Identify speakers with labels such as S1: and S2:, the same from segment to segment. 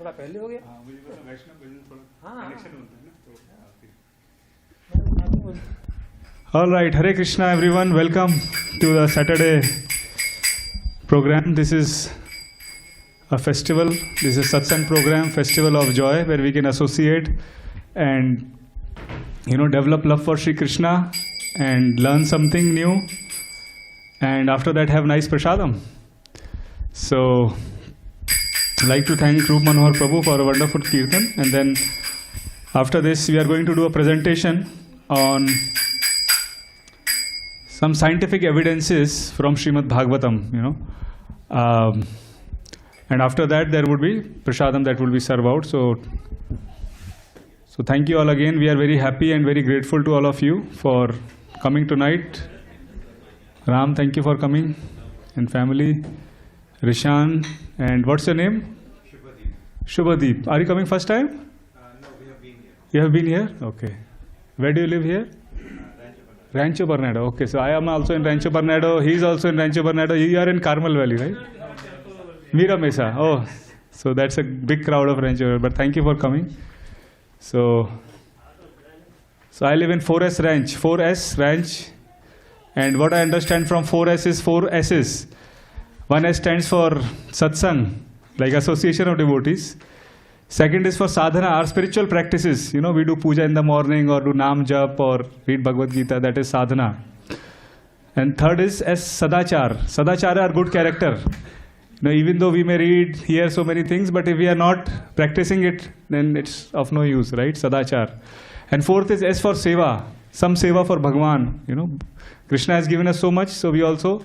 S1: थोड़ा पहले हो गया।
S2: हाँ मुझे पता वैष्णव भजन थोड़ा कनेक्शन होता है ना तो। All right, Hare Krishna everyone, welcome to the Saturday program. This is a festival, this is a satsang program, festival of joy, where we can associate and develop love for Sri Krishna and learn something new, and after that have nice prasadam. So I'd like to thank Rup Manohar Prabhu for a wonderful kirtan, and then after this we are going to do a presentation on some scientific evidences from Srimad Bhagavatam, and after that there would be prasadam that will be served out. So thank you all again. We are very happy and very grateful to all of you for coming tonight. Ram, thank you for coming, and family. Rishan, and what's your name? Shubhadeep. Are you coming first time?
S3: No, we have been here.
S2: You have been here? Okay. Where do you live here? Rancho Bernardo. Okay, so I am also in Rancho Bernardo. He is also in Rancho Bernardo. You are in Carmel Valley, right? Mira Mesa. Oh, so that's a big crowd of Rancho. But thank you for coming. So I live in 4S Ranch. 4S Ranch. And what I understand from 4S is 4 S's. One S stands for satsang, like association of devotees. Second is for sadhana, our spiritual practices. We do puja in the morning or do nam jap or read Bhagavad Gita, that is sadhana. And third is S, sadachar. Sadachara are good character. Even though we may read, hear so many things, but if we are not practicing it, then it's of no use, right? Sadachar. And fourth is S for seva, some seva for Bhagwan. Krishna has given us so much, so we also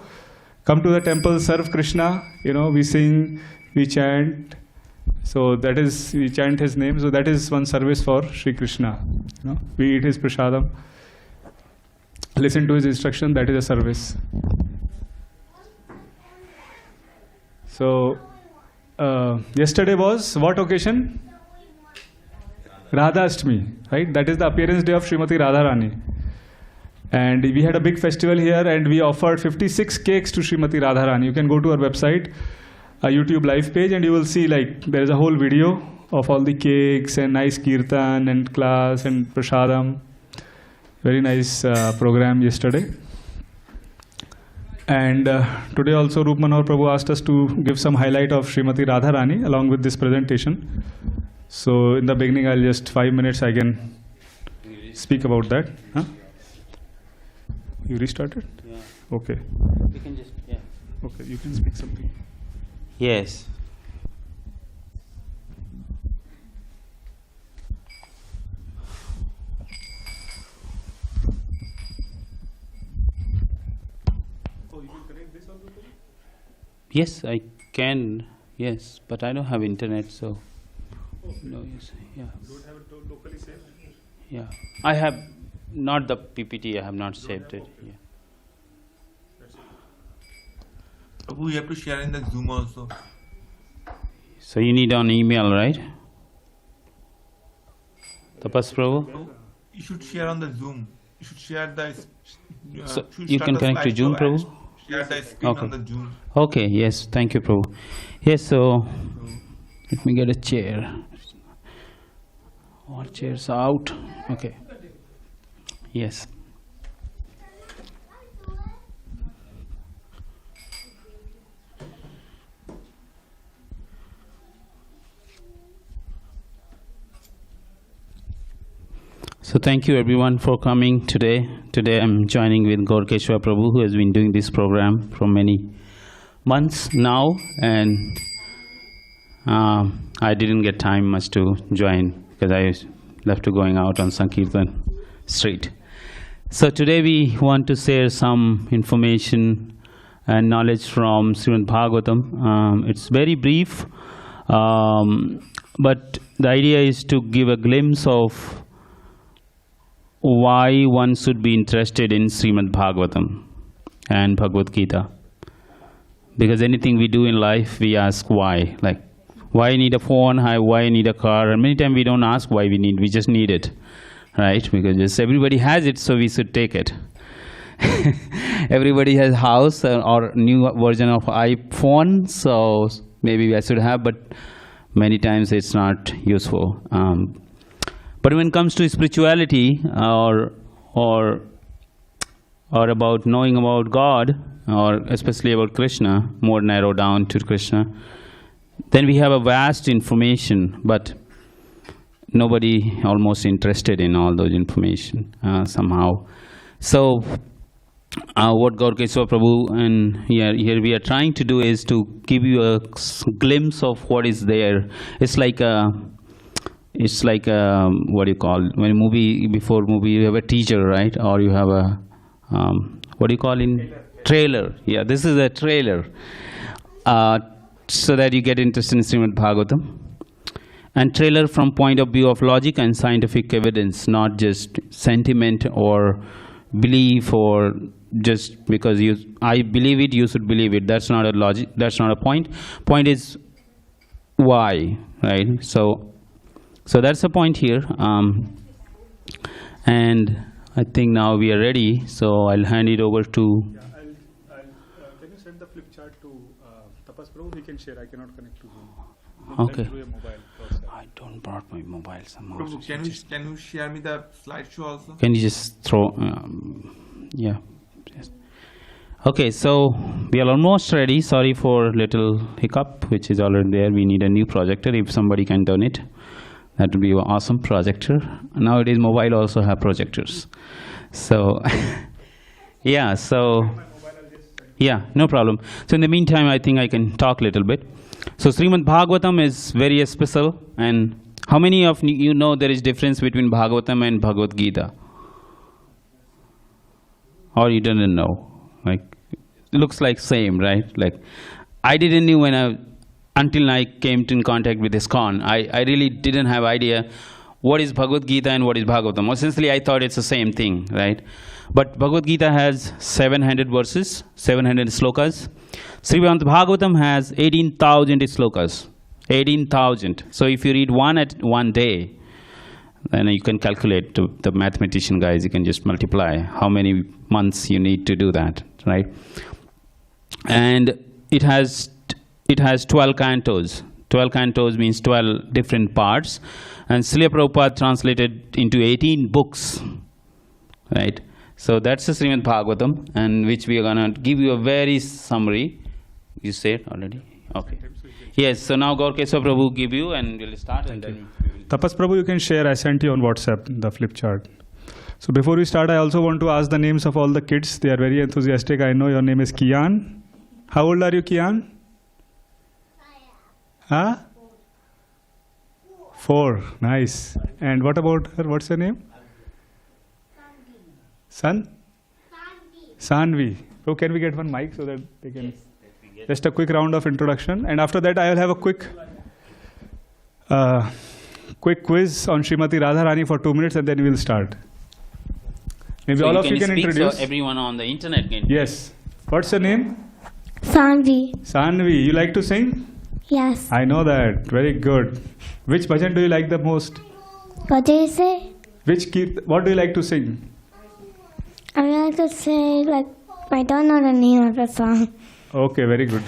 S2: come to the temple, serve Krishna, we sing, we chant. So that is, we chant his name. So that is one service for Sri Krishna. We eat his prasadam, listen to his instruction, that is a service. So yesterday was what occasion? Radha Ashtami, right? That is the appearance day of Srimati Radharani. And we had a big festival here, and we offered 56 cakes to Srimati Radharani. You can go to our website, a YouTube live page, and you will see there is a whole video of all the cakes and nice kirtan and class and prasadam. Very nice program yesterday. And today also Rup Manohar Prabhu asked us to give some highlight of Srimati Radharani along with this presentation. So in the beginning, I'll just 5 minutes I can speak about that. Huh? You restarted?
S3: Yeah.
S2: Okay.
S3: We can just, yeah.
S2: Okay, you can speak something.
S3: Yes.
S2: Oh, you can connect this also?
S3: Yes, I can. Yes, but I don't have internet, so.
S2: Oh.
S3: No, yes, yeah.
S2: Don't have it locally saved?
S3: Yeah. I have not the PPT, I have not saved it.
S2: Okay.
S3: Yeah.
S4: Prabhu, you have to share in the Zoom also.
S3: So you need on email, right? Tapas Prabhu?
S4: You should share on the Zoom. You should share the.
S3: So you can connect to Zoom, Prabhu?
S4: Share the screen
S3: Okay.
S4: on the Zoom.
S3: Okay, yes, thank you, Prabhu. Yes, so let me get a chair. All chairs out. Okay. Yes. So thank you everyone for coming today. Today I'm joining with Gaura Keshava Prabhu, who has been doing this program for many months now, and I didn't get time much to join because I left to going out on Sankirtan Street. So today we want to share some information and knowledge from Srimad Bhagavatam. It's very brief, but the idea is to give a glimpse of why one should be interested in Srimad Bhagavatam and Bhagavad Gita. Because anything we do in life, we ask why. Like, why I need a phone, why I need a car, and many times we don't ask why we need, we just need it. Right? Because just everybody has it, so we should take it. Everybody has house or new version of iPhone, so maybe I should have, but many times it's not useful. But when it comes to spirituality or about knowing about God, or especially about Krishna, more narrow down to Krishna, then we have a vast information, but nobody almost interested in all those information somehow. So what Gaura Keshava Prabhu and here we are trying to do is to give you a glimpse of what is there. It's like what do you call, when a movie, before movie you have a teaser, right? Or you have a what do you call in trailer? Yeah, this is a trailer, so that you get interested in Srimad Bhagavatam. And trailer from point of view of logic and scientific evidence, not just sentiment or belief, or just because I believe it, you should believe it. That's not a logic. That's not a point. Point is why, right? So that's the point here. And I think now we are ready. So I'll hand it over to.
S2: Yeah, can you send the flip chart to Tapas Prabhu? He can share. I cannot connect to him.
S3: Okay.
S2: Through your mobile.
S3: I don't brought my mobile somehow.
S4: Prabhu, can you share me the slideshow also?
S3: Can you just throw? Yeah. Yes. Okay, so we are almost ready. Sorry for little hiccup, which is already there. We need a new projector. If somebody can donate, that would be an awesome projector. Nowadays, mobile also have projectors. So, yeah. So, yeah, no problem. So in the meantime, I think I can talk a little bit. So Srimad Bhagavatam is very special. And how many of you know there is difference between Bhagavatam and Bhagavad Gita? Or you didn't know? Like, it looks like same, right? Like, I didn't know until I came in contact with ISKCON. I really didn't have idea what is Bhagavad Gita and what is Bhagavatam. Essentially, I thought it's the same thing, right? But Bhagavad Gita has 700 verses, 700 slokas. Srimad Bhagavatam has 18,000 slokas. 18,000. So if you read one at one day, then you can calculate, to the mathematician guys, you can just multiply how many months you need to do that, right? And it has 12 cantos. 12 cantos means 12 different parts. And Srila Prabhupada translated into 18 books, right? So that's the Srimad Bhagavatam, and which we are going to give you a very summary. You said already? Okay. Yes, so now Gaura Keshava Prabhu give you, and we'll start. And then
S2: Tapas Prabhu, you can share. I sent you on WhatsApp the flip chart. So before we start, I also want to ask the names of all the kids. They are very enthusiastic. I know your name is Kian. How old are you, Kian? Huh? 4. Nice. And what about her? What's her name? Son? Sanvi. Oh, can we get one mic so that they can... Yes. Just a quick round of introduction. And after that, I will have a quick quiz on Srimati Radharani for 2 minutes, and then we will start. Maybe so all of you can introduce.
S3: So everyone on the internet can.
S2: Yes. What's your name?
S1: Sanvi.
S2: Sanvi. You like to sing?
S1: Yes.
S2: I know that. Very good. Which bhajan do you like the most?
S1: What do you say?
S2: What do you like to sing?
S1: I like to say, like, I don't know the name of the song.
S2: Okay, very good.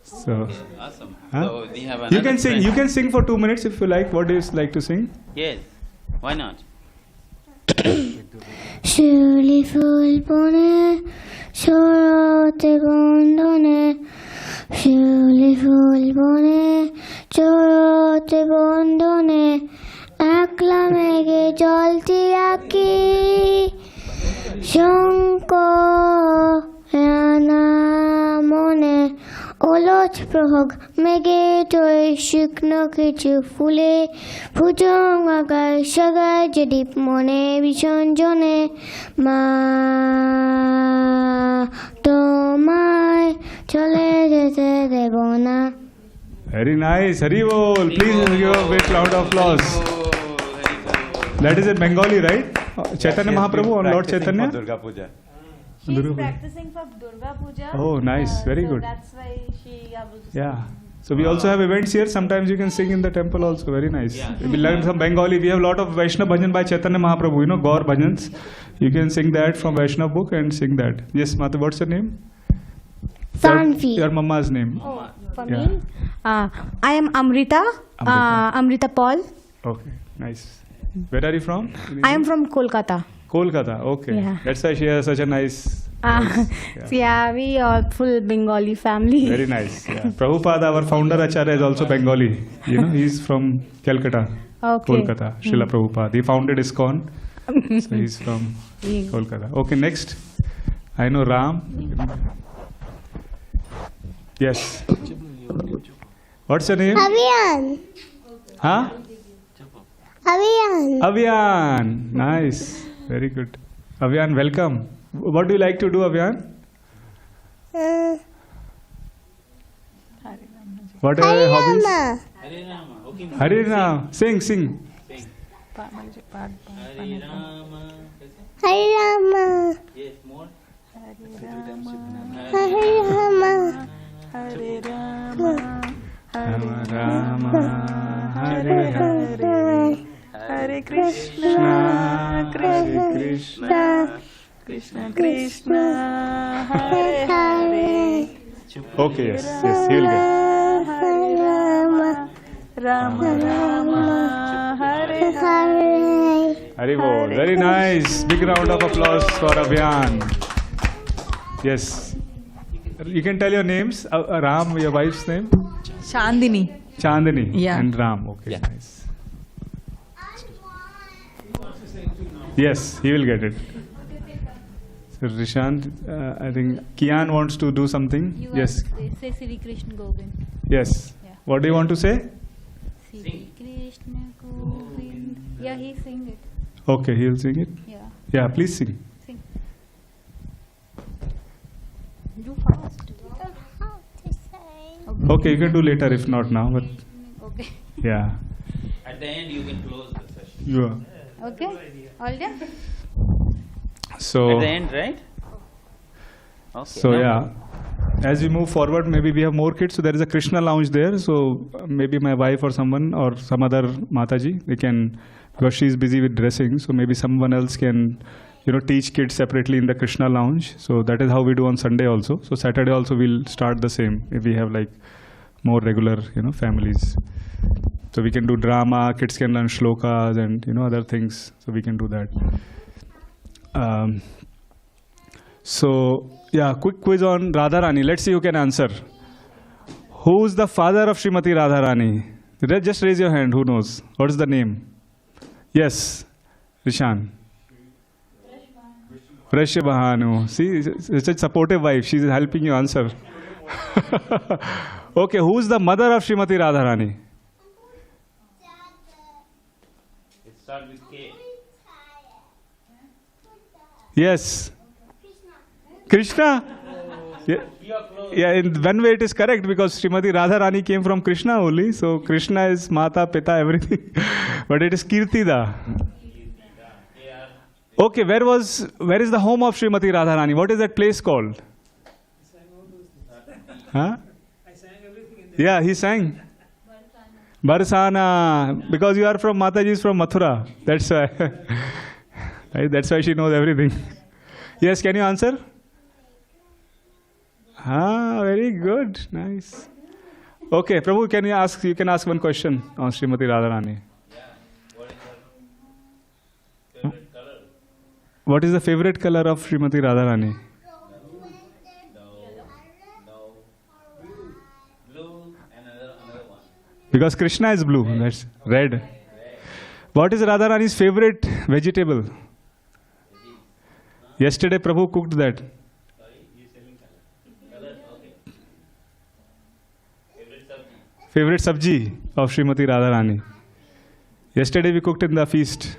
S2: So,
S3: awesome.
S2: Huh?
S3: So we have
S2: you can sing. Friend. You can sing for 2 minutes if you like. What do you like to sing?
S3: Yes. Why not?
S1: Shuli ful pone, chorote gondone. Shuli ful pone, chorote gondone. Akla mege jolti aki, shonko yana mone. Olot prohog mege toy shikno kichu fule pujong agai shagai jadip mone bishonjone ma tomai chole jete debona.
S2: Very nice. Hari bol. Please give a big round of applause. That is in Bengali, right? Chaitanya Mahaprabhu or Lord Chaitanya?
S5: Durga Puja.
S6: She's practicing for Durga Puja.
S2: Oh, nice. Very
S6: so
S2: good.
S6: That's why she able to
S2: Yeah. So we also have events here. Sometimes you can sing in the temple also. Very nice. Yeah. We learn some Bengali. We have a lot of Vaishnava bhajan by Chaitanya Mahaprabhu. You know, Gaur bhajans. You can sing that from Vaishnava book and sing that. Yes, Mata, what's your name?
S1: Sanvi.
S2: Your mama's name.
S6: Oh,
S5: For
S2: Yeah.
S5: me, I am Amrita. Amrita Paul.
S2: Okay, nice. Where are you from?
S5: I am from Kolkata.
S2: Kolkata. Okay.
S5: Yeah.
S2: That's why she has such a nice.
S5: Yeah, we are full Bengali family.
S2: Very nice. Yeah. Prabhupada, our founder Acharya, is also Bengali. You know, he's from Calcutta,
S5: Okay.
S2: Kolkata. Srila Prabhupada. He founded ISKCON. So he's from Kolkata. Okay, next. I know Ram. Yes. What's your name?
S1: Avian.
S2: Huh?
S1: Avian.
S2: Avian. Nice. Very good. Avian, welcome. What do you like to do, Avian? What are your hobbies?
S1: Mama.
S2: Harinam. Sing, sing.
S1: Hari Rama.
S3: Yes, more.
S1: Hari Rama.
S2: Rama Rama. Hare Hare.
S6: Hare
S2: Krishna. Hare Krishna.
S6: Krishna Krishna, Hare Hare.
S2: Okay, yes, yes, he will get.
S1: Rama.
S6: Rama Rama, Hare
S1: Hare.
S2: Haribol. Very nice. Big round of applause for Abhiyan. Yes. You can tell your names. Ram, your wife's name?
S6: Chandini.
S2: Chandini
S6: Yeah.
S2: and Ram. Okay, nice. Yes, he will get it. So Rishant, I think Kian wants to do something. Yes.
S7: Say Sri Krishna Govind.
S2: Yes.
S7: Yeah.
S2: What do you want to say?
S7: Sri Krishna Govind. Yeah, he sing it.
S2: Okay, he'll sing it.
S7: Yeah.
S2: Yeah, please sing.
S7: Sing. Do fast.
S2: Okay, you can do later if not now, but
S7: Okay.
S2: yeah.
S3: At the end, you can close the session.
S2: You are.
S7: Okay. All done?
S2: So.
S3: At the end, right? Okay.
S2: So
S3: now-
S2: yeah, as we move forward, maybe we have more kids. So there is a Krishna lounge there. So maybe my wife or someone or some other Mataji, they can, because she is busy with dressing. So maybe someone else can, teach kids separately in the Krishna lounge. So that is how we do on Sunday also. So Saturday also we'll start the same if we have like more regular, families. So we can do drama, kids can learn shlokas and other things. So we can do that. So yeah, quick quiz on Radharani. Let's see who can answer. Who's the father of Srimati Radharani? Just raise your hand. Who knows? What is the name? Yes, Rishan. Vrishabhanu. See, such a supportive wife. She's helping you answer. Okay, who's the mother of Srimati Radharani?
S3: It starts with K.
S2: Yes. Krishna? Yeah, yeah, in one way it is correct because Srimati Radharani came from Krishna only. So Krishna is Mata, Pita, everything. But it is Kirtida. Okay, where is the home of Srimati Radharani? What is that place called? Huh? Yeah, he sang. Barsana. Because you are from Mataji is from Mathura. That's why. Right? That's why she knows everything. Yes, can you answer? Very good. Nice. Okay, Prabhu, you can ask one question on Srimati Radharani. What is the favorite color of Srimati Radharani?
S3: Blue and another one.
S2: Because Krishna is blue, that's red. What is Radharani's favorite vegetable? Yesterday Prabhu cooked that. Favorite sabji of Srimati Radharani. Yesterday we cooked in the feast.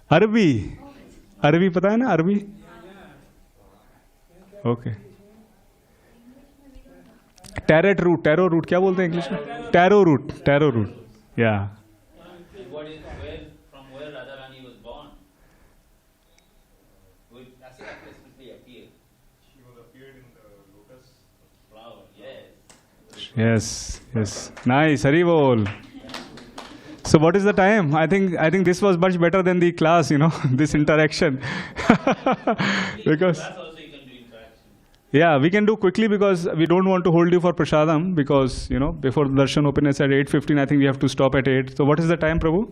S2: Arbi. Arbi pata hai na? Arbi? Okay. Taro root. क्या बोलते हैं English में? Taro root. Yeah.
S3: And from where Radharani was born? With Asya explicitly appeared. She was appeared in the lotus flower.
S2: Yes. Nice. Hari bol. So what is the time? I think this was much better than the class, this interaction. Because
S3: That's also you can do interaction.
S2: Yeah, we can do quickly because we don't want to hold you for prasadam because, before the darshan opens at 8:15, I think we have to stop at 8. So what is the time, Prabhu?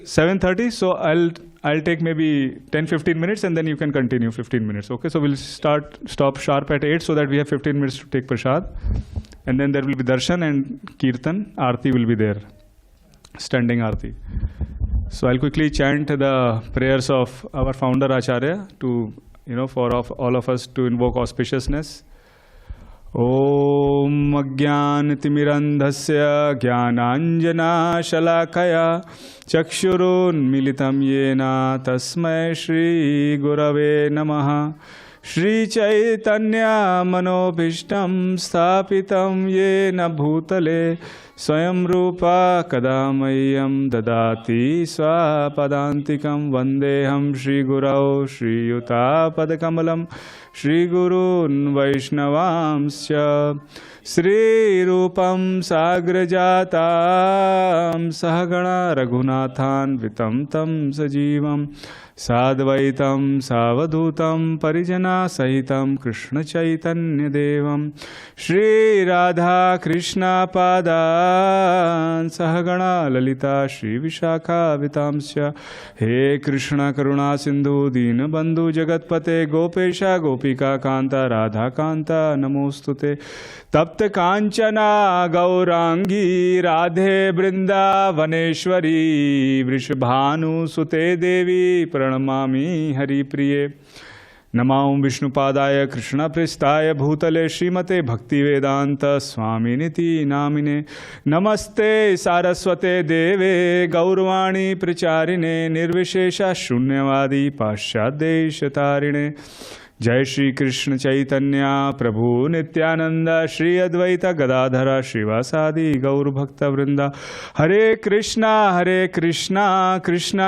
S2: 7:30. So I'll take maybe 10-15 minutes and then you can continue 15 minutes. Okay, so we'll stop sharp at 8 so that we have 15 minutes to take prasad. And then there will be darshan and kirtan. Aarti will be there. Standing Aarti. So I'll quickly chant the prayers of our founder Acharya to, for all of us to invoke auspiciousness. Om Ajnanatimirandhasya Jnananjana Shalakaya Chakshurun Militam Yena Tasmai Shri Gurave Namaha. Shri Chaitanya Manobhishtam Sthapitam Yena Bhutale Swayam Rupa Kadamayam Dadati Swapadantikam Vandeham Shri Gurau Shri Yuta Padakamalam Shri Gurun Vaishnavamsya Sri Rupam Sagrajatam Sahagana Raghunathan Vitam Tam Sajivam Sadvaitam Savadutam Parijana Sahitam Krishna Chaitanya Devam Shri Radha Krishna Padan Sahagana Lalita Shri Vishakha Vitamsya He Krishna Karuna Sindhu Dina Bandhu Jagatpate Gopesha Gopika Kanta Radha Kanta Namostute Tapta Kanchana Gaurangi Radhe Brinda Vaneshwari Vrishabhanu Sute Devi Pranamami Hari Priye Namaum Vishnupadaya Krishna Pristaya Bhutale Srimate Bhakti Vedanta Swaminiti Namine Namaste Saraswate Deve Gaurvani Pracharine Nirvishesha Shunyavadi Paschadeshatarine Jai Shri Krishna Chaitanya Prabhu Nityananda Shri Advaita Gadadhara Shrivasadi Gaur Bhakta Vrinda Hare Krishna Krishna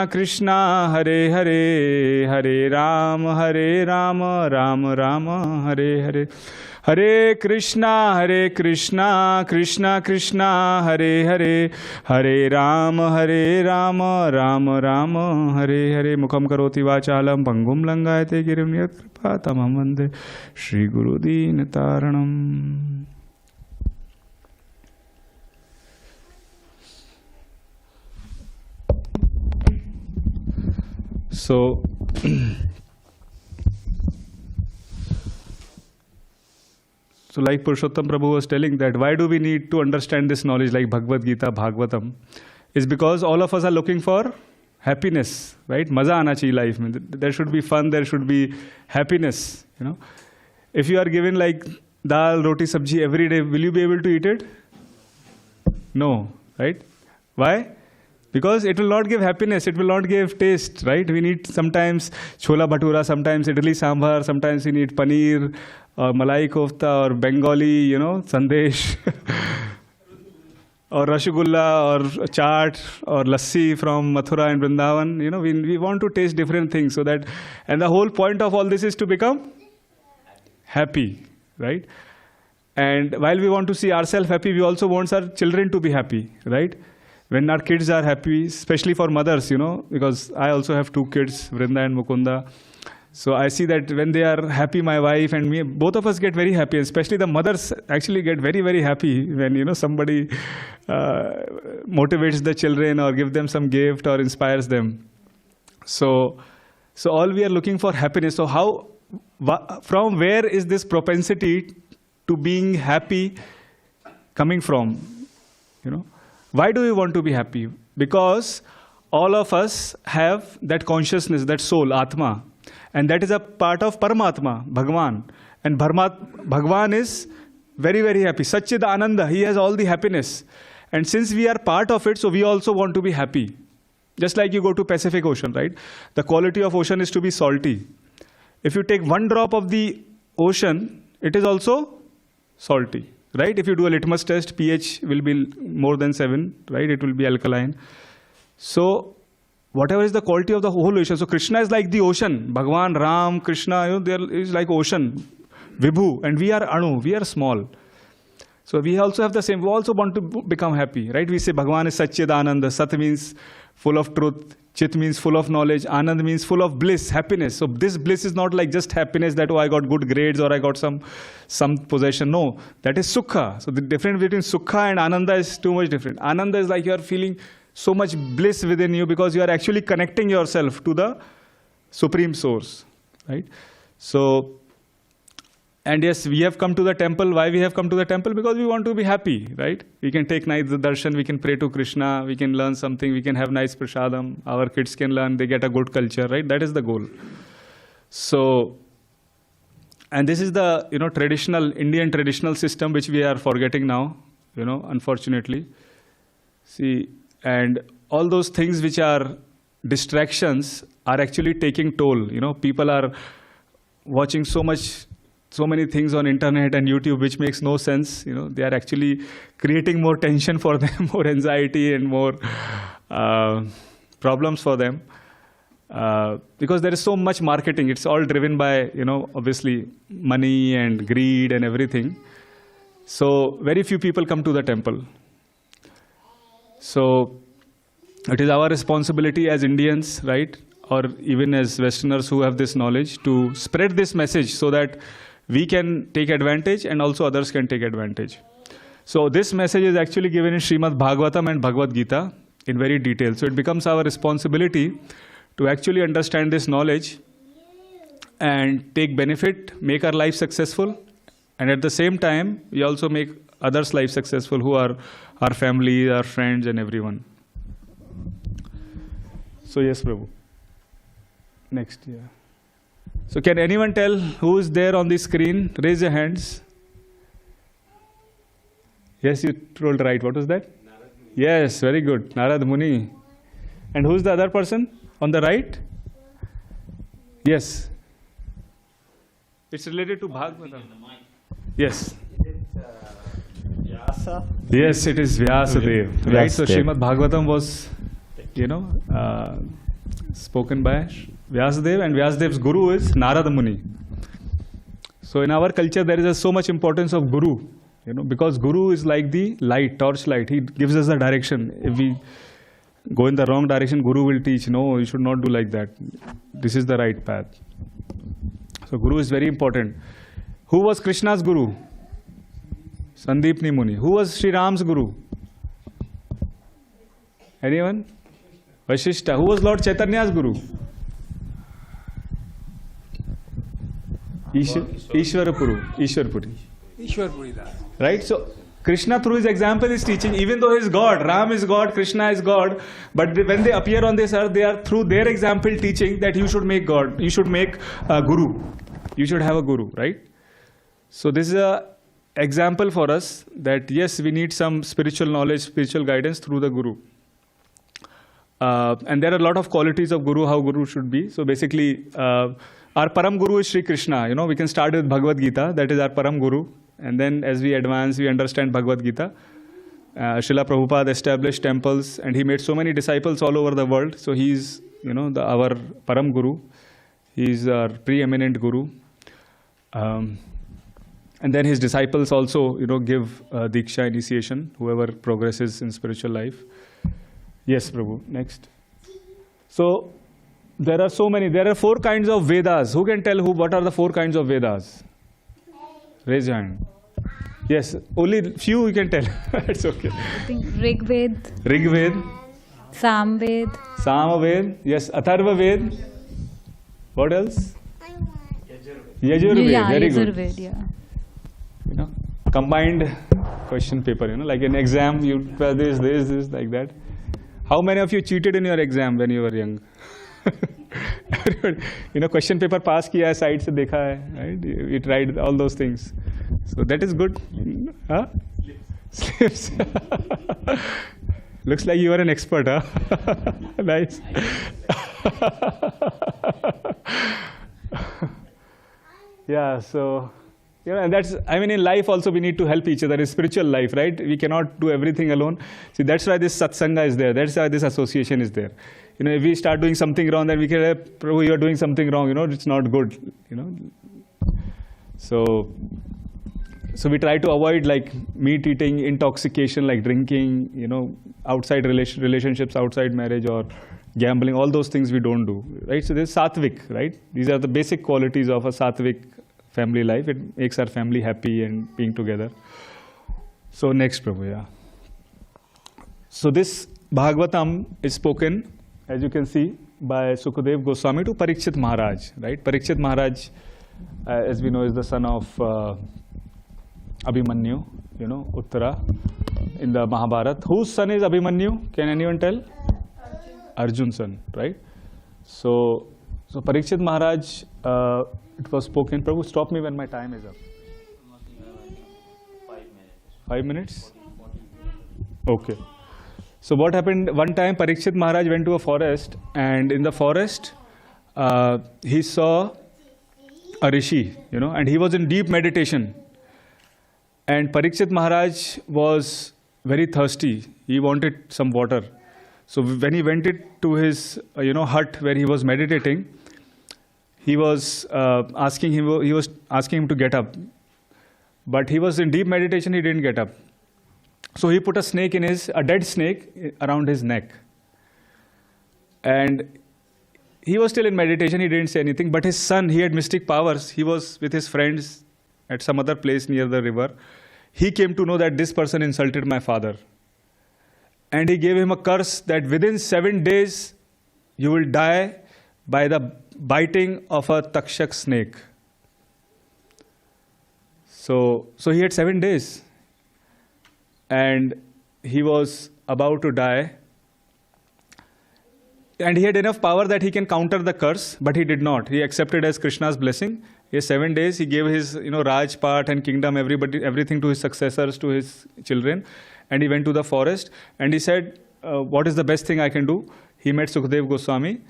S2: Krishna Hare Hare Hare Ram Ram Rama Hare Hare Hare Krishna Krishna Krishna Hare Hare Hare Ram Ram Rama Hare Hare Mukham karoti vachalam pangum langayate girim kripa tamam vande Shri Guru Deen Taranam. So So like Purushottama Prabhu was telling that why do we need to understand this knowledge like Bhagavad Gita, Bhagavatam, is because all of us are looking for happiness, right? Maza aana chahiye life mein. There should be fun, there should be happiness, If you are given like dal, roti, sabji every day, will you be able to eat it? No, right? Why? Because it will not give happiness, it will not give taste, right? We need sometimes chola bhatura, sometimes idli sambar, sometimes we need paneer, or malai kofta, or Bengali, sandesh, or rasgulla, or chaat, or lassi from Mathura and Vrindavan. We want to taste different things so that, and the whole point of all this is to become happy, right? And while we want to see ourselves happy, we also want our children to be happy, right? When our kids are happy, especially for mothers, because I also have 2 kids, Vrinda and Mukunda. So I see that when they are happy, my wife and me, both of us get very happy. Especially the mothers actually get very, very happy when, somebody motivates the children or give them some gift or inspires them. So all we are looking for happiness. So from where is this propensity to being happy coming from? Why do we want to be happy? Because all of us have that consciousness, that soul, Atma. And that is a part of Paramatma, Bhagavan. And Bhagavan is very, very happy. Satchid Ananda, he has all the happiness. And since we are part of it, so we also want to be happy. Just like you go to Pacific Ocean, right? The quality of ocean is to be salty. If you take 1 drop of the ocean, it is also salty, right? If you do a litmus test, pH will be more than 7, right? It will be alkaline. So whatever is the quality of the whole ocean. So Krishna is like the ocean. Bhagavan, Ram, Krishna, there is like ocean. Vibhu. And we are Anu. We are small. So we also have the same. We also want to become happy, right? We say Bhagavan is Satchidananda. Sat means full of truth. Chit means full of knowledge. Anand means full of bliss, happiness. So this bliss is not like just happiness that, oh, I got good grades or I got some possession. No, that is sukha. So the difference between sukha and ananda is too much different. Ananda is like you are feeling so much bliss within you because you are actually connecting yourself to the supreme source, right? So, and yes, we have come to the temple. Why we have come to the temple? Because we want to be happy, right? We can take nice darshan, we can pray to Krishna, we can learn something, we can have nice prasadam, our kids can learn, they get a good culture, right? That is the goal. So, and this is the, traditional, Indian traditional system which we are forgetting now, unfortunately. See, and all those things which are distractions are actually taking toll. People are watching so many things on internet and YouTube which makes no sense. They are actually creating more tension for them, more anxiety and more problems for them. Because there is so much marketing. It's all driven by, obviously money and greed and everything. So very few people come to the temple. So it is our responsibility as Indians, right? Or even as Westerners who have this knowledge to spread this message so that we can take advantage and also others can take advantage. So this message is actually given in Srimad Bhagavatam and Bhagavad Gita in very detail. So it becomes our responsibility to actually understand this knowledge and take benefit, make our life successful, and at the same time, we also make others' life successful who are our family, our friends and everyone. So yes, Prabhu. Next, yeah. So can anyone tell who is there on the screen? Raise your hands. Yes, you told right. What was that? Yes, very good. Narad Muni. And who's the other person on the right? Yes. It's related to Bhagavatam. Yes.
S8: Vyasa?
S2: Yes, it is Vyasadeva. Right? So Srimad Bhagavatam was, spoken by Vyasadeva, and Vyasadev's guru is Narada Muni. So in our culture there is so much importance of guru, because guru is like the light, torch light. He gives us the direction. If we go in the wrong direction, guru will teach, no, you should not do like that. This is the right path. So guru is very important. Who was Krishna's guru? Sandeepni Muni. Who was Sri Ram's guru? Anyone? Vashishta. Who was Lord Chaitanya's guru? Ishwarpuri. Right? So Krishna through his example is teaching, even though he is God, Ram is God, Krishna is God, but when they appear on this earth, they are through their example teaching that you should make God, you should make a guru, you should have a guru, right? So this is a example for us that yes, we need some spiritual knowledge, spiritual guidance through the guru. And there are a lot of qualities of guru, how guru should be. So basically, our Param Guru is Sri Krishna. We can start with Bhagavad Gita, that is our Param Guru. And then as we advance, we understand Bhagavad Gita. Srila Prabhupada established temples and he made so many disciples all over the world. So he's, our Param Guru. He's our preeminent Guru. And then his disciples also, give Diksha initiation, whoever progresses in spiritual life. Yes, Prabhu. Next. So there are 4 kinds of Vedas. Who can tell what are the 4 kinds of Vedas? Raise your hand. Yes, only few you can tell. It's okay.
S7: I think Rig Ved,
S2: Samaved. Yes, Atharva Ved. What else? Yajurved.
S7: Yeah,
S2: Very good.
S7: Yajurved, yeah.
S2: Combined question paper, like an exam, you try this, like that. How many of you cheated in your exam when you were young? Question paper pass kiya hai, side se dekha hai, right? You tried all those things. So that is good. Huh? Slips. Looks like you are an expert, huh? Nice. Yeah, so, and that's, in life also we need to help each other, in spiritual life, right? We cannot do everything alone. See, that's why this satsanga is there. That's why this association is there. If we start doing something wrong, then we can say, Prabhu, you are doing something wrong, it's not good, So, So we try to avoid like meat eating, intoxication, like drinking, outside relationships, outside marriage, or gambling. All those things we don't do, right? So there's sattvic, right? These are the basic qualities of a sattvic family life. It makes our family happy and being together. So next, Prabhu, yeah. So this Bhagavatam is spoken, as you can see, by Sukadev Goswami to Parikshit Maharaj, right? Parikshit Maharaj, as we know, is the son of Abhimanyu, Uttara in the Mahabharata. Whose son is Abhimanyu? Can anyone tell? Arjun's son, right? So Parikshit Maharaj, it was spoken. Prabhu, stop me when my time is up. 5 minutes? Okay. So what happened, one time Parikshit Maharaj went to a forest, and in the forest he saw a rishi, and he was in deep meditation. And Parikshit Maharaj was very thirsty. He wanted some water. So when he went to his hut where he was meditating, he was asking him to get up. But he was in deep meditation, he didn't get up. So he put a dead snake around his neck. And he was still in meditation, he didn't say anything. But his son, he had mystic powers. He was with his friends at some other place near the river. He came to know that this person insulted my father. And he gave him a curse that within 7 days, you will die by the biting of a takshak snake. So he had 7 days. And he was about to die. And he had enough power that he can counter the curse, but he did not. He accepted as Krishna's blessing. He had 7 days. He gave his, Raj part and kingdom, everything to his successors, to his children. And he went to the forest. And he said, what is the best thing I can do? He met Sukadev Goswami.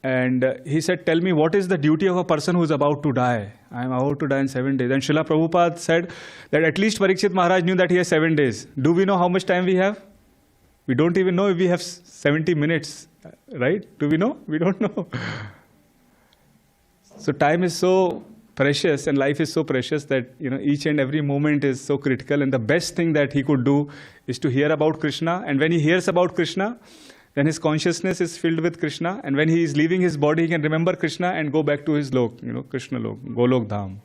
S2: And he said, tell me, what is the duty of a person who is about to die? I am about to die in 7 days. And Srila Prabhupada said that at least Parikshit Maharaj knew that he has 7 days. Do we know how much time we have? We don't even know if we have 70 minutes, right? Do we know? We don't know. So time is so precious and life is so precious that each and every moment is so critical. And the best thing that he could do is to hear about Krishna. And when he hears about Krishna, then his consciousness is filled with Krishna. And when he is leaving his body, he can remember Krishna and go back to his lok, Krishna lok, Golok Dham.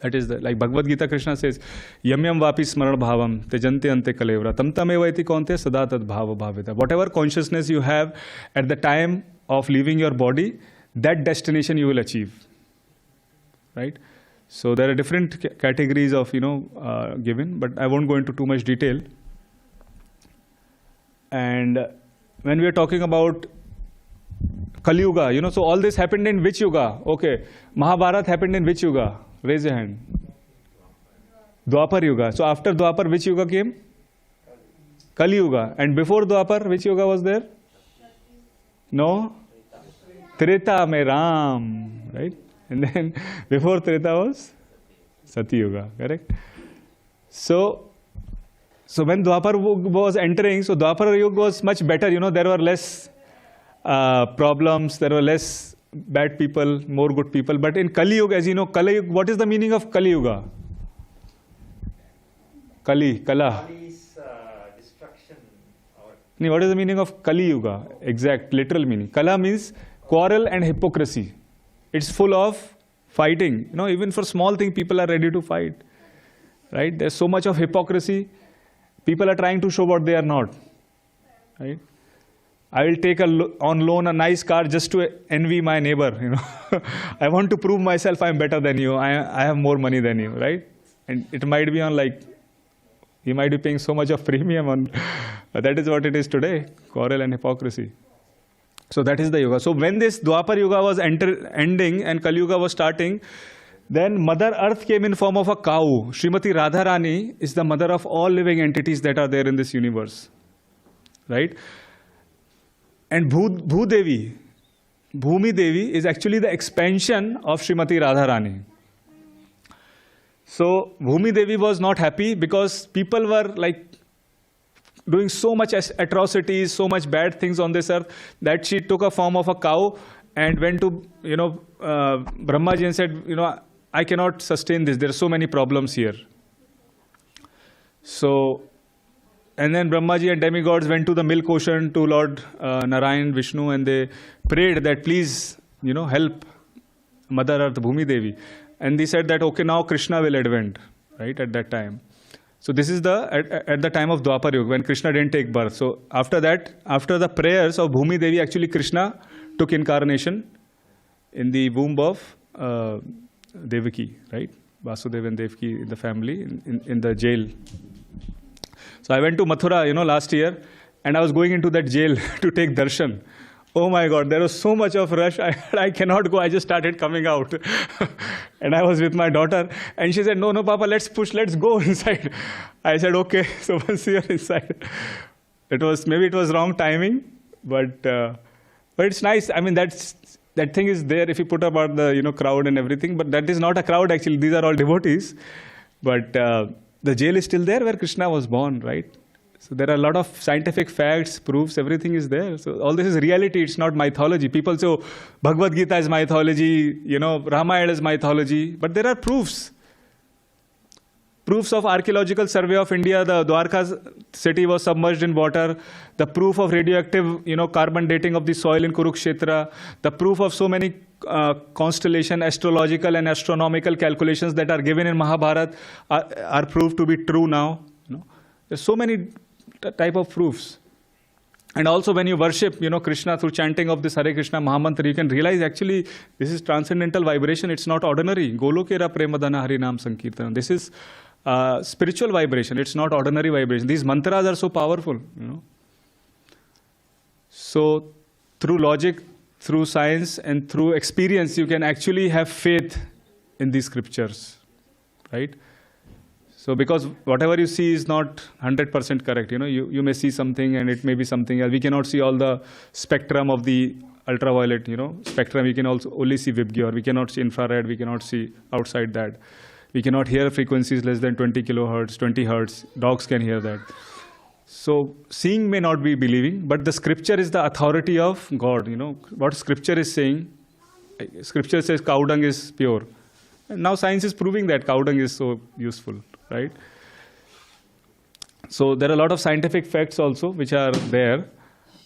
S2: That is like Bhagavad Gita, Krishna says, Yam yam vapi smaran bhavam, tejante ante kalevra, tam tam eva iti kaunte sada tad bhava bhavita. Whatever consciousness you have at the time of leaving your body, that destination you will achieve. Right? So there are different categories of, given, but I won't go into too much detail. And when we are talking about Kali Yuga, so all this happened in which Yuga? Okay, Mahabharata happened in which Yuga? Raise your hand. Dwapar Yuga. So after Dwapar, which Yuga came? Kali Yuga. And before Dwapar, which Yuga was there? No? Treta mein Ram. Right? And then before Treta was Sati Yuga. Correct? So when Dwapar was entering, so Dwapar Yuga was much better. There were less problems, there were less bad people, more good people. But in Kali Yuga, as you know, Kali Yuga, what is the meaning of Kali Yuga? Kala.
S8: Kali is destruction.
S2: What is the meaning of Kali Yuga? Exact, literal meaning. Kala means quarrel and hypocrisy. It's full of fighting. Even for small things, people are ready to fight. Right? There's so much of hypocrisy. People are trying to show what they are not. Right? I will take on loan a nice car just to envy my neighbor. I want to prove myself I'm better than you. I have more money than you, right? And it might be on you might be paying so much of premium on. That is what it is today, quarrel and hypocrisy. So that is the Yuga. So when this Dwapar Yuga was ending and Kali Yuga was starting, then Mother Earth came in form of a cow. Srimati Radharani is the mother of all living entities that are there in this universe. Right? And Bhumi Devi is actually the expansion of Srimati Radharani. So Bhumi Devi was not happy because people were doing so much atrocities, so much bad things on this earth that she took a form of a cow and went to Brahmaji and said, I cannot sustain this. There are so many problems here. So, and then Brahmaji and demigods went to the milk ocean to Lord Narayan, Vishnu, and they prayed that please, help Mother Earth, Bhumi Devi. And they said that, okay, now Krishna will advent, right, at that time. So this is at the time of Dwapar Yuga, when Krishna didn't take birth. So after that, after the prayers of Bhumi Devi, actually Krishna took incarnation in the womb of Devaki, right? Vasudeva and Devaki in the family, in the jail. So I went to Mathura, last year, and I was going into that jail to take darshan. Oh my God, there was so much of rush, I cannot go, I just started coming out. And I was with my daughter, and she said, no, Papa, let's go inside. I said, okay, so once you're inside. Maybe it was wrong timing, but it's nice. I mean, that thing is there if you put about the, crowd and everything, but that is not a crowd actually, these are all devotees. But the jail is still there where Krishna was born, right? So there are a lot of scientific facts, proofs, everything is there. So all this is reality, it's not mythology. People say, oh, Bhagavad Gita is mythology, Ramayana is mythology. But there are proofs. Proofs of archaeological survey of India, the Dwarka city was submerged in water. The proof of radioactive, carbon dating of the soil in Kurukshetra. The proof of so many constellation, astrological and astronomical calculations that are given in Mahabharata are proved to be true now. There's so many type of proofs. And also when you worship, Krishna through chanting of this Hare Krishna Mahamantra, you can realize actually this is transcendental vibration. It's not ordinary. Golokera Premadana Hari Nam Sankirtan. This is spiritual vibration. It's not ordinary vibration. These mantras are so powerful, So through logic, through science, and through experience, you can actually have faith in these scriptures, right? So because whatever you see is not 100% correct, you may see something and it may be something else. We cannot see all the spectrum of the ultraviolet, spectrum. We can also only see Vibgyor. We cannot see infrared. We cannot see outside that. We cannot hear frequencies less than 20 kilohertz, 20 hertz. Dogs can hear that. So seeing may not be believing, but the scripture is the authority of God. What scripture is saying. Scripture says cow dung is pure. And now science is proving that cow dung is so useful. Right? So there are a lot of scientific facts also which are there.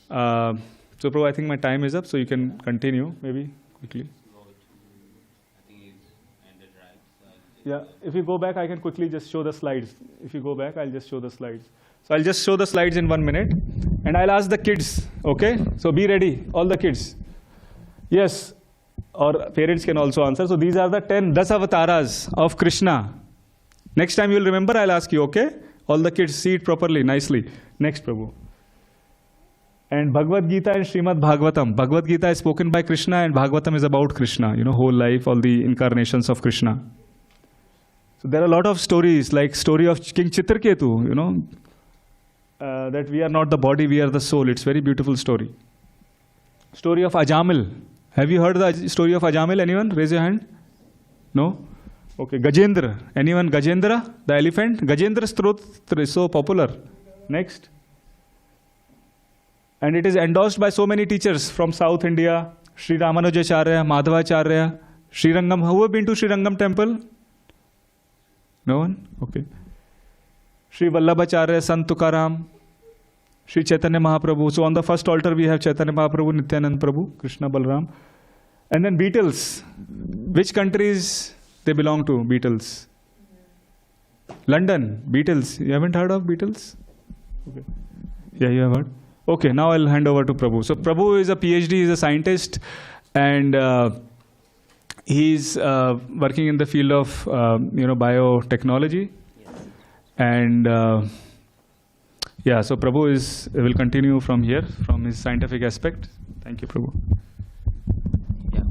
S2: So Prabhu, I think my time is up, so you can continue maybe quickly. Yeah, if you go back, I can quickly just show the slides. If you go back, I'll just show the slides. So I'll just show the slides in 1 minute, and I'll ask the kids, okay? So be ready, all the kids. Yes, or parents can also answer. So these are the 10 Dasa Avataras of Krishna. Next time you'll remember, I'll ask you, okay? All the kids see it properly, nicely. Next, Prabhu. And Bhagavad Gita and Srimad Bhagavatam. Bhagavad Gita is spoken by Krishna and Bhagavatam is about Krishna, whole life, all the incarnations of Krishna. So there are a lot of stories, like story of King Chitraketu, that we are not the body, we are the soul. It's very beautiful story. Story of Ajamil. Have you heard the story of Ajamil? Anyone? Raise your hand. No? Okay, Gajendra. Anyone? Gajendra, the elephant? Gajendra's Stotra is so popular. Next. And it is endorsed by so many teachers from South India. Sri Ramanujacharya, Madhavacharya, Sri Rangam. Who have been to Sri Rangam temple? No one? Okay. Sri Vallabhacharya, Sant Tukaram, Sri Chaitanya Mahaprabhu. So on the first altar we have Chaitanya Mahaprabhu, Nityanand Prabhu, Krishna Balram. And then Beatles. Which countries they belong to, Beatles? London, Beatles. You haven't heard of Beatles? Okay. Yeah, you have heard? Okay, now I'll hand over to Prabhu. So Prabhu is a PhD, he's a scientist, and he's working in the field of biotechnology. And yeah, so Prabhu will continue from here, from his scientific aspect. Thank you, Prabhu.
S3: Yeah.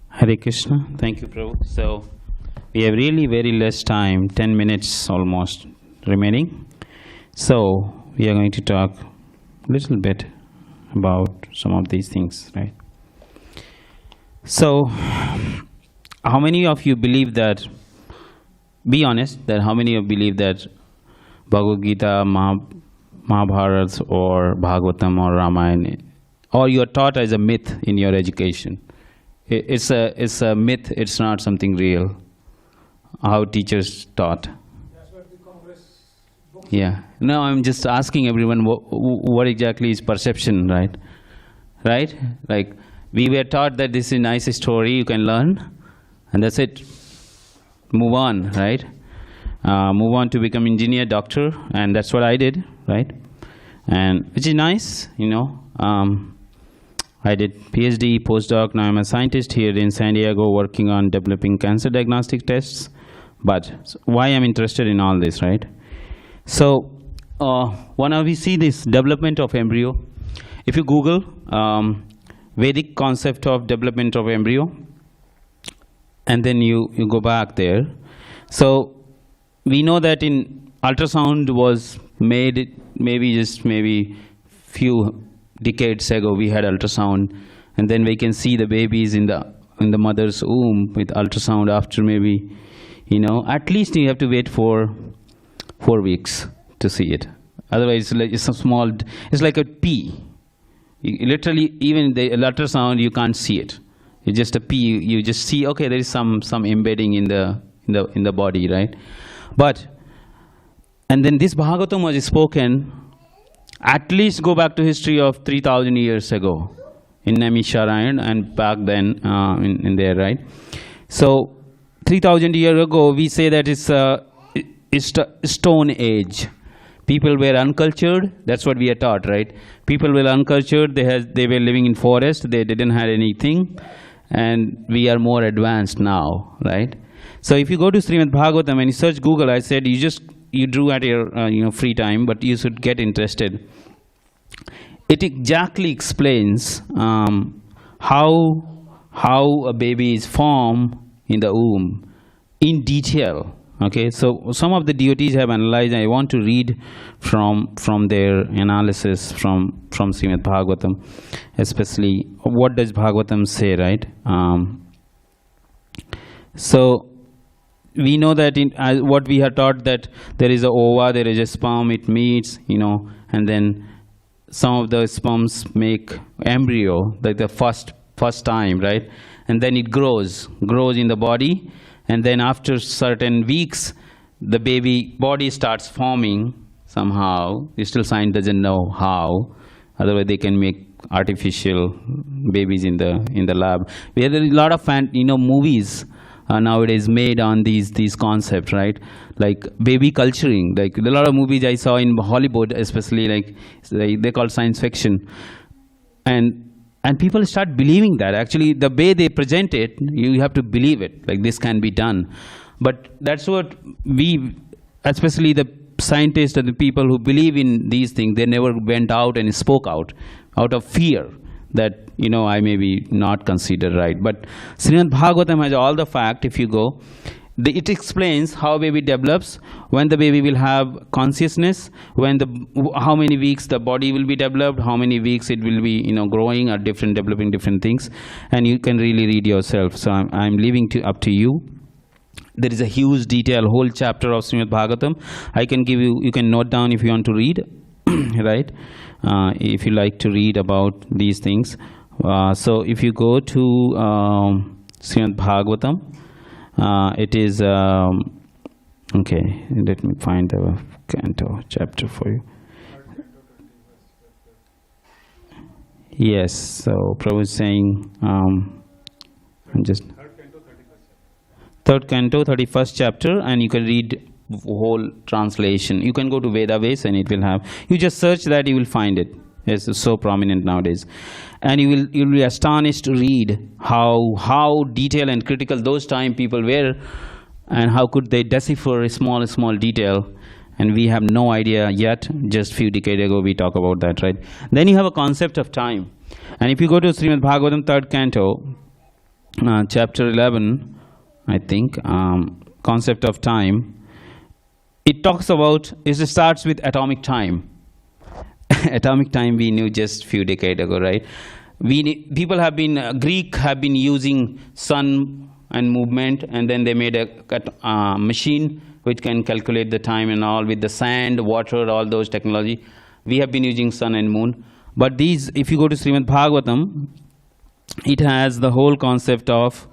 S3: Hare Krishna. Thank you, Prabhu. So we have really very less time, 10 minutes almost remaining. So we are going to talk a little bit about some of these things, right? So how many of you believe that, be honest, that how many of you believe that Bhagavad Gita, Mahabharata or Bhagavatam or Ramayana, or you are taught as a myth in your education? It's a myth, it's not something real. how teachers taught. Yeah. No, I'm just asking everyone what exactly is perception, right? Right? Like, we were taught that this is a nice story you can learn, and that's it. Move on, right? Move on to become engineer, doctor, and that's what I did, right? And which is nice, you know. I did PhD, postdoc. Now I'm a scientist here in San Diego working on developing cancer diagnostic tests. But why I'm interested in all this, right? So when we see this development of embryo, if you Google Vedic concept of development of embryo, and then you go back there. So we know that in ultrasound was made maybe few decades ago. We had ultrasound, and then we can see the babies in the mother's womb with ultrasound after maybe, you know, at least you have to wait for 4 weeks to see it. Otherwise, it's a small, it's like a pea. Literally, even the ultrasound, you can't see it. It's just a pea. You just see, okay, there is some embedding in the body, right? But, and then this Bhagavatam was spoken, at least go back to history of 3,000 years ago in Naimisharayana and back then in there, right? So 3,000 years ago, we say that it's Stone Age. People were uncultured. That's what we are taught, right? People were uncultured. They were living in forest. They didn't have anything, and we are more advanced now, right? So if you go to Srimad Bhagavatam and you search Google, I said you drew at your free time, but you should get interested. It exactly explains how a baby is formed in the womb in detail. Okay, so some of the devotees have analyzed. I want to read from their analysis from Srimad Bhagavatam, especially what does Bhagavatam say, right? So we know that what we are taught, that there is a ova, there is a sperm, it meets, you know, and then some of the sperms make embryo, like the first time, right? And then it grows in the body, and then after certain weeks, the baby body starts forming somehow. Still science doesn't know how. Otherwise, they can make artificial babies in the lab. We have a lot of movies nowadays made on these concepts, right? Like baby culturing. Like a lot of movies I saw in Hollywood, especially like they call science fiction, and people start believing that. Actually, the way they present it, you have to believe it. Like this can be done, but that's what we, especially the scientists and the people who believe in these things, they never went out and spoke out of fear that, you know, I may be not considered right. But Srimad Bhagavatam has all the fact. If you go, it explains how baby develops, when the baby will have consciousness, how many weeks the body will be developed, how many weeks it will be, you know, growing or developing different things, and you can really read yourself. So I'm leaving up to you. There is a huge detail, whole chapter of Srimad Bhagavatam. I can give you. You can note down if you want to read, right? If you like to read about these things. So if you go to Srimad Bhagavatam, it is, okay, let me find the canto chapter for you. Yes, so Prabhu is saying, third canto, 31st chapter, and you can read whole translation. You can go to Vedabase and it will have, you just search that, you will find it. It's so prominent nowadays. And you'll be astonished to read how detailed and critical those time people were, and how could they decipher a small detail, and we have no idea yet. Just few decades ago we talk about that, right? Then you have a concept of time. And if you go to Srimad Bhagavatam 3rd canto, chapter 11, I think, concept of time, it talks about, it starts with atomic time. Atomic time we knew just few decades ago, right? People have been, Greek have been using sun and movement, and then they made a machine which can calculate the time and all with the sand, water, all those technology. We have been using sun and moon. But these, if you go to Srimad Bhagavatam, it has the whole concept of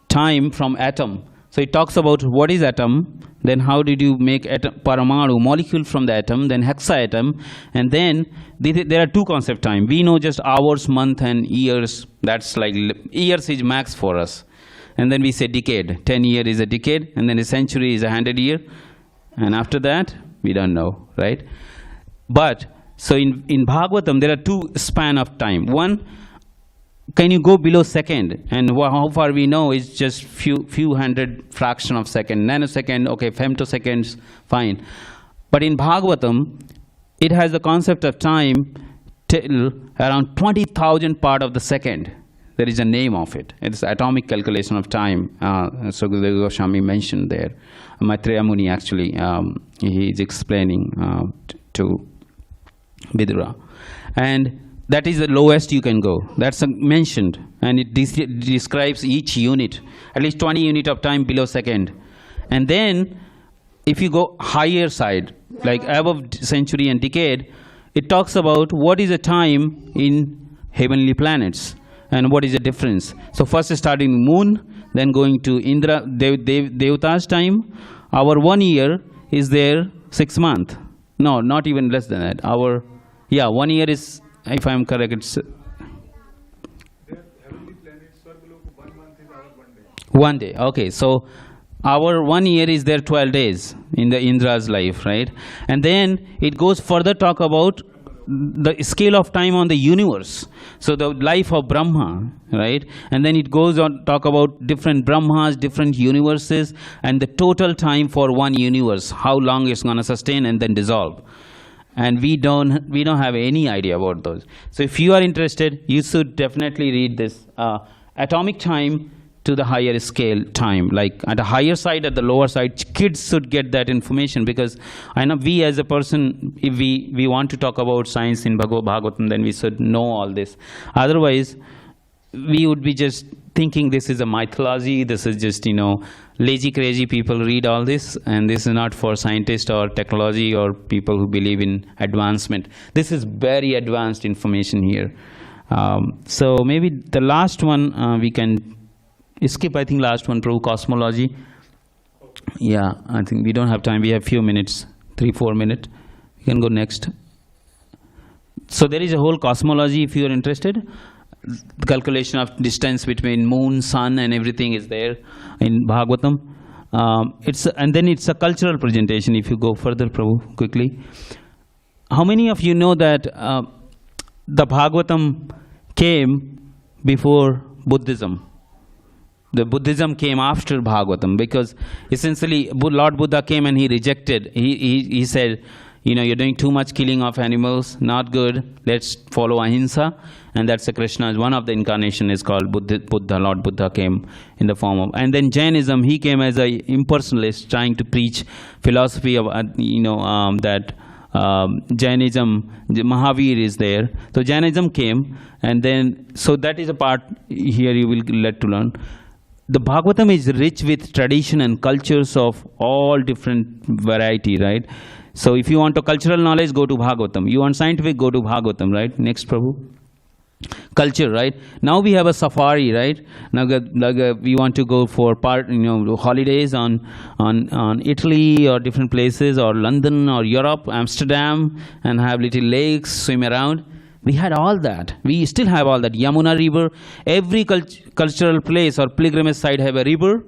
S3: time from atom. So it talks about what is atom, then how did you make paramanu, molecule from the atom, then hexaatom, and then there are two concept time. We know just hours, month, and years. That's like years is max for us. And then we say decade. 10 year is a decade, and then a century is 100 year. And after that, we don't know, right? But, so in Bhagavatam, there are two span of time. One, can you go below second? And how far we know is just few hundred fraction of second. Nanosecond, okay, femtoseconds, fine. But in Bhagavatam, it has the concept of time till around 20,000 part of the second. There is a name of it. It's atomic calculation of time. Sukadeva Goswami mentioned there. Maitreya Muni actually, he is explaining to Vidura. And that is the lowest you can go. That's mentioned. And it describes each unit, at least 20 unit of time below second. And then, if you go higher side, like above century and decade, it talks about what is the time in heavenly planets and what is the difference. So first starting moon, then going to Indra, Devata's time. Our 1 year is there 6 months. No, not even less than that. 1 year is, if I am correct, it's one day. Okay, so our 1 year is there 12 days in the Indra's life, right? And then it goes further talk about the scale of time on the universe. So the life of Brahma, right? And then it goes on talk about different Brahmas, different universes, and the total time for one universe, how long it's going to sustain and then dissolve. And we don't have any idea about those. So if you are interested, you should definitely read this atomic time to the higher scale time. Like at the higher side, at the lower side, kids should get that information, because I know we as a person, if we want to talk about science in Bhagavatam, then we should know all this. Otherwise, we would be just thinking this is a mythology, this is just, lazy, crazy people read all this, and this is not for scientists or technology or people who believe in advancement. This is very advanced information here. So maybe the last one we can skip, I think last one, Prabhu, cosmology. Yeah, I think we don't have time. We have few minutes, 3-4 minutes. You can go next. So there is a whole cosmology if you are interested. The calculation of distance between moon, sun, and everything is there in Bhagavatam. And then it's a cultural presentation. If you go further, Prabhu, quickly. How many of you know that the Bhagavatam came before Buddhism? The Buddhism came after Bhagavatam, because essentially Lord Buddha came and he rejected. He said, you're doing too much killing of animals, not good. Let's follow ahimsa. And that's Krishna's one of the incarnation is called Buddha. Lord Buddha came in the form of. And then Jainism, he came as a impersonalist, trying to preach philosophy of that Jainism. Mahavir is there. So Jainism came, and then so that is a part here you will get to learn. The Bhagavatam is rich with tradition and cultures of all different variety, right? So if you want a cultural knowledge, go to Bhagavatam. You want scientific, go to Bhagavatam, right? Next, Prabhu. Culture, right? Now we have a safari, right? Now we want to go for holidays on Italy or different places, or London or Europe, Amsterdam, and have little lakes, swim around. We had all that. We still have all that. Yamuna river. Every cultural place or pilgrimage site have a river,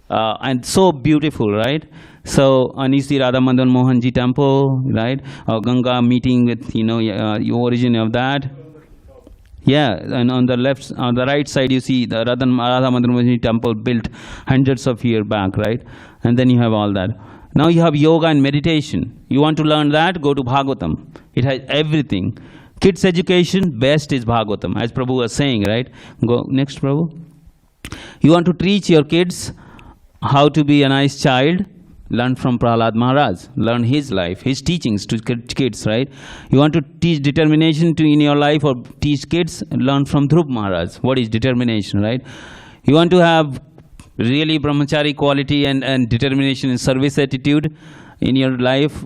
S3: and so beautiful, right? So Anisi Radha Madan Mohanji temple, right? Or Ganga meeting with the origin of that. Yeah, and on the right side you see the Radha Madan Mohanji temple built hundreds of years back, right? And then you have all that. Now you have yoga and meditation. You want to learn that? Go to Bhagavatam. It has everything. Kids education, best is Bhagavatam, as Prabhu was saying, right? Go next, Prabhu. You want to teach your kids how to be a nice child? Learn from Prahlad Maharaj. Learn his life, his teachings to kids, right? You want to teach determination in your life or teach kids? Learn from Dhruv Maharaj. What is determination, right? You want to have really brahmachari quality and determination and service attitude in your life?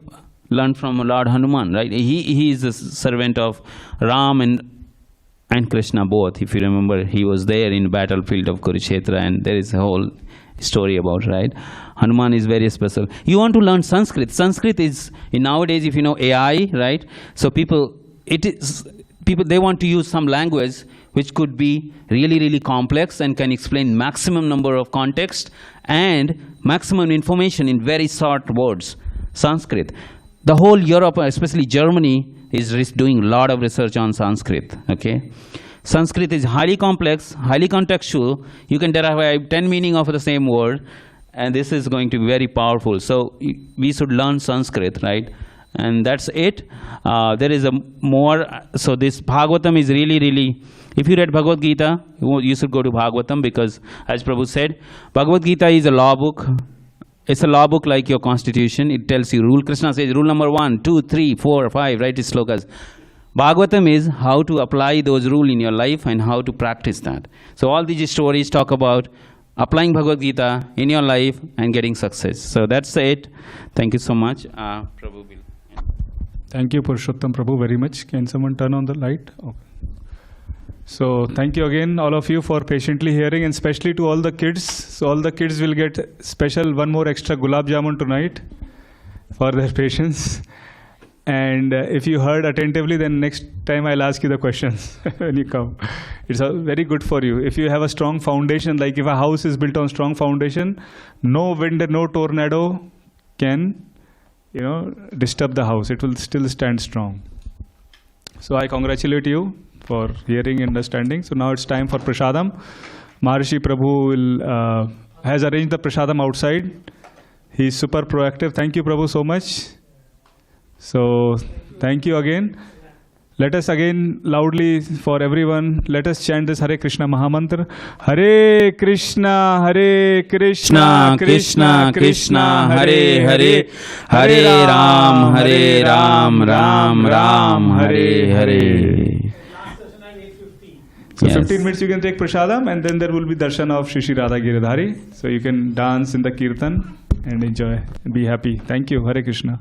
S3: Learn from Lord Hanuman, right? He is a servant of Ram and Krishna both. If you remember, he was there in battlefield of Kurukshetra, and there is a whole story about, right? Hanuman is very special. You want to learn Sanskrit. Sanskrit is, in nowadays, if you know AI, right? So people, they want to use some language which could be really, really complex and can explain maximum number of context and maximum information in very short words. Sanskrit. The whole Europe, especially Germany, is doing a lot of research on Sanskrit, okay? Sanskrit is highly complex, highly contextual. You can derive 10 meaning of the same word, and this is going to be very powerful. So we should learn Sanskrit, right? And that's it. There is a more, so this Bhagavatam is really, really, if you read Bhagavad Gita, you should go to Bhagavatam, because as Prabhu said, Bhagavad Gita is a law book. It's a law book like your constitution. It tells you rule. Krishna says rule number 1, 2, 3, 4, 5, right? It's slokas. Bhagavatam is how to apply those rules in your life and how to practice that. So all these stories talk about applying Bhagavad Gita in your life and getting success. So that's it. Thank you so much. Prabhu will.
S2: Thank you, Purushottama Prabhu, very much. Can someone turn on the light? Okay. So thank you again, all of you, for patiently hearing, and especially to all the kids. So all the kids will get special one more extra gulab jamun tonight for their patience. And if you heard attentively, then next time I'll ask you the questions when you come. It's very good for you. If you have a strong foundation, like if a house is built on strong foundation, no wind, no tornado can, disturb the house. It will still stand strong. So I congratulate you for hearing and understanding. So now it's time for Prasadam. Maharishi Prabhu has arranged the Prasadam outside. He's super proactive. Thank you, Prabhu, so much. So thank you again. Let us again loudly, for everyone, let us chant this Hare Krishna Mahamantra. Hare Krishna, Hare Krishna, Krishna Krishna, Hare Hare, Hare Ram, Hare Ram, Ram Ram, Hare Hare. So
S3: Yes.
S2: 15 minutes you can take Prasadam, and then there will be darshan of Shri Shri Radha Giridhari. So you can dance in the Kirtan and enjoy and be happy. Thank you. Hare Krishna.